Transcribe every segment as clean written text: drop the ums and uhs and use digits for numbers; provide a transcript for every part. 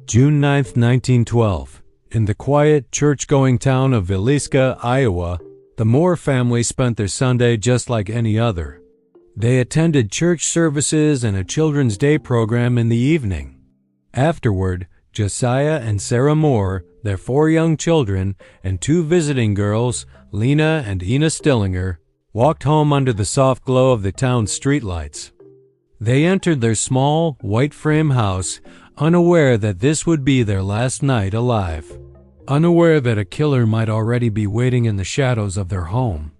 June 9, 1912. In the quiet, church-going town of Villisca, Iowa, the Moore family spent their Sunday just like any other. They attended church services and a Children's Day program in the evening. Afterward, Josiah and Sarah Moore, their 4 young children, and 2 visiting girls, Lena and Ina Stillinger, walked home under the soft glow of the town's streetlights. They entered their small, white-frame house, unaware that this would be their last night alive, unaware that a killer might already be waiting in the shadows of their home.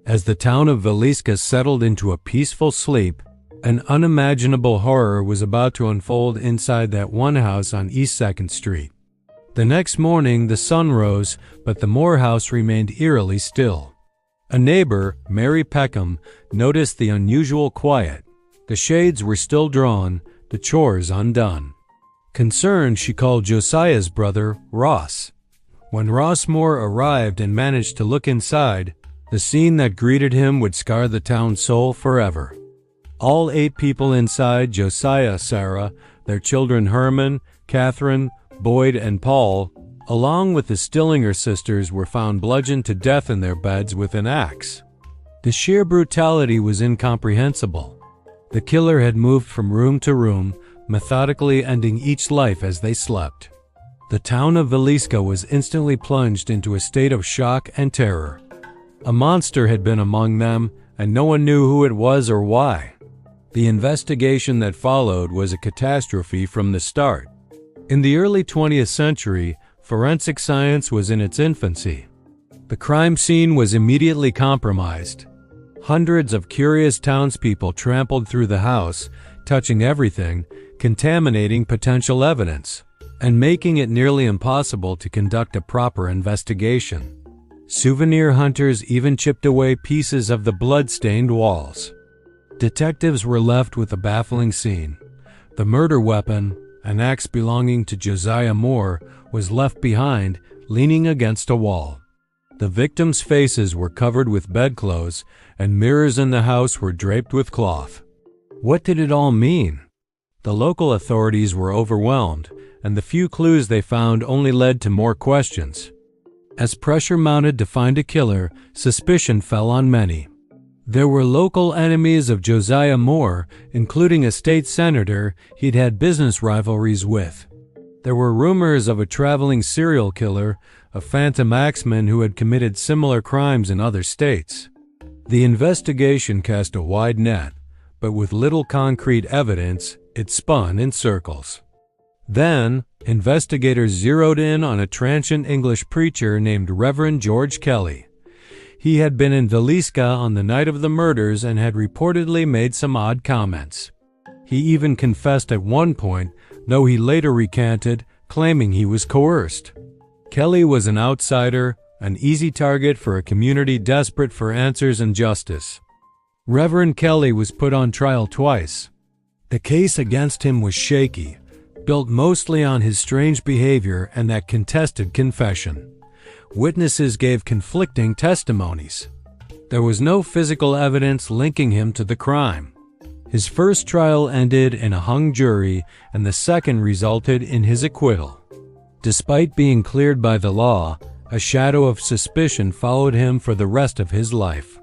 As the town of Villisca settled into a peaceful sleep, an unimaginable horror was about to unfold inside that one house on East 2nd Street. The next morning, the sun rose, but the Moore house remained eerily still. A neighbor, Mary Peckham, noticed the unusual quiet. The shades were still drawn, the chores undone. Concerned, she called Josiah's brother, Ross. When Ross Moore arrived and managed to look inside, the scene that greeted him would scar the town's soul forever. All 8 people inside, Josiah, Sarah, their children Herman, Catherine, Boyd, and Paul, along with the Stillinger sisters, were found bludgeoned to death in their beds with an axe. The sheer brutality was incomprehensible. The killer had moved from room to room, methodically ending each life as they slept. The town of Villisca was instantly plunged into a state of shock and terror. A monster had been among them, and no one knew who it was or why. The investigation that followed was a catastrophe from the start. In the early 20th century, forensic science was in its infancy. The crime scene was immediately compromised. Hundreds of curious townspeople trampled through the house, touching everything, contaminating potential evidence, and making it nearly impossible to conduct a proper investigation. Souvenir hunters even chipped away pieces of the blood-stained walls. Detectives were left with a baffling scene. The murder weapon, an axe belonging to Josiah Moore, was left behind, leaning against a wall. The victims' faces were covered with bedclothes, and mirrors in the house were draped with cloth. What did it all mean? The local authorities were overwhelmed, and the few clues they found only led to more questions. As pressure mounted to find a killer, suspicion fell on many. There were local enemies of Josiah Moore, including a state senator he'd had business rivalries with. There were rumors of a traveling serial killer, a phantom axeman who had committed similar crimes in other states. The investigation cast a wide net, but with little concrete evidence, it spun in circles. Then, investigators zeroed in on a transient English preacher named Reverend George Kelly. He had been in Villisca on the night of the murders and had reportedly made some odd comments. He even confessed at one point, though he later recanted, claiming he was coerced. Kelly was an outsider, an easy target for a community desperate for answers and justice. Reverend Kelly was put on trial twice. The case against him was shaky, built mostly on his strange behavior and that contested confession. Witnesses gave conflicting testimonies. There was no physical evidence linking him to the crime. His first trial ended in a hung jury, and the second resulted in his acquittal. Despite being cleared by the law, a shadow of suspicion followed him for the rest of his life.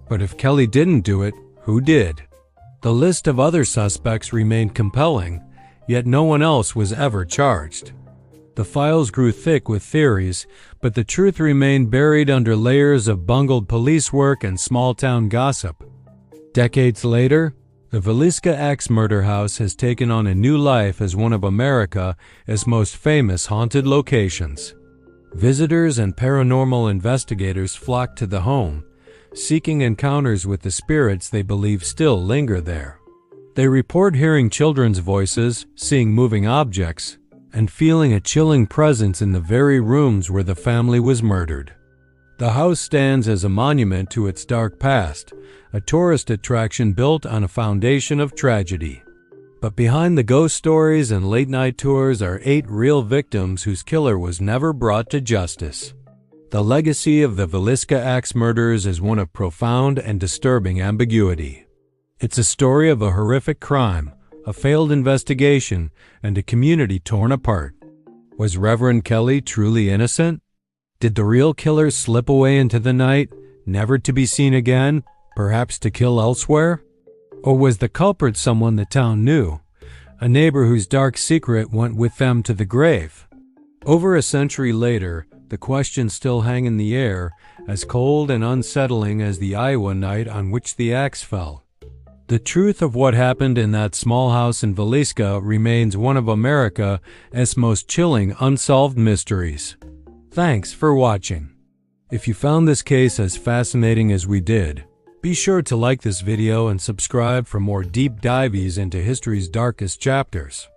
But if Kelly didn't do it, who did? The list of other suspects remained compelling, yet no one else was ever charged. The files grew thick with theories, but the truth remained buried under layers of bungled police work and small-town gossip. Decades later, the Villisca Axe Murder House has taken on a new life as one of America's most famous haunted locations. Visitors and paranormal investigators flock to the home, seeking encounters with the spirits they believe still linger there. They report hearing children's voices, seeing moving objects, and feeling a chilling presence in the very rooms where the family was murdered. The house stands as a monument to its dark past, a tourist attraction built on a foundation of tragedy. But behind the ghost stories and late-night tours are 8 real victims whose killer was never brought to justice. The legacy of the Villisca Axe Murders is one of profound and disturbing ambiguity. It's a story of a horrific crime, a failed investigation, and a community torn apart. Was Reverend Kelly truly innocent? Did the real killer slip away into the night, never to be seen again, perhaps to kill elsewhere? Or was the culprit someone the town knew, a neighbor whose dark secret went with them to the grave? Over a century later, the questions still hang in the air, as cold and unsettling as the Iowa night on which the axe fell. The truth of what happened in that small house in Villisca remains one of America's most chilling unsolved mysteries. Thanks for watching. If you found this case as fascinating as we did, be sure to like this video and subscribe for more deep dives into history's darkest chapters.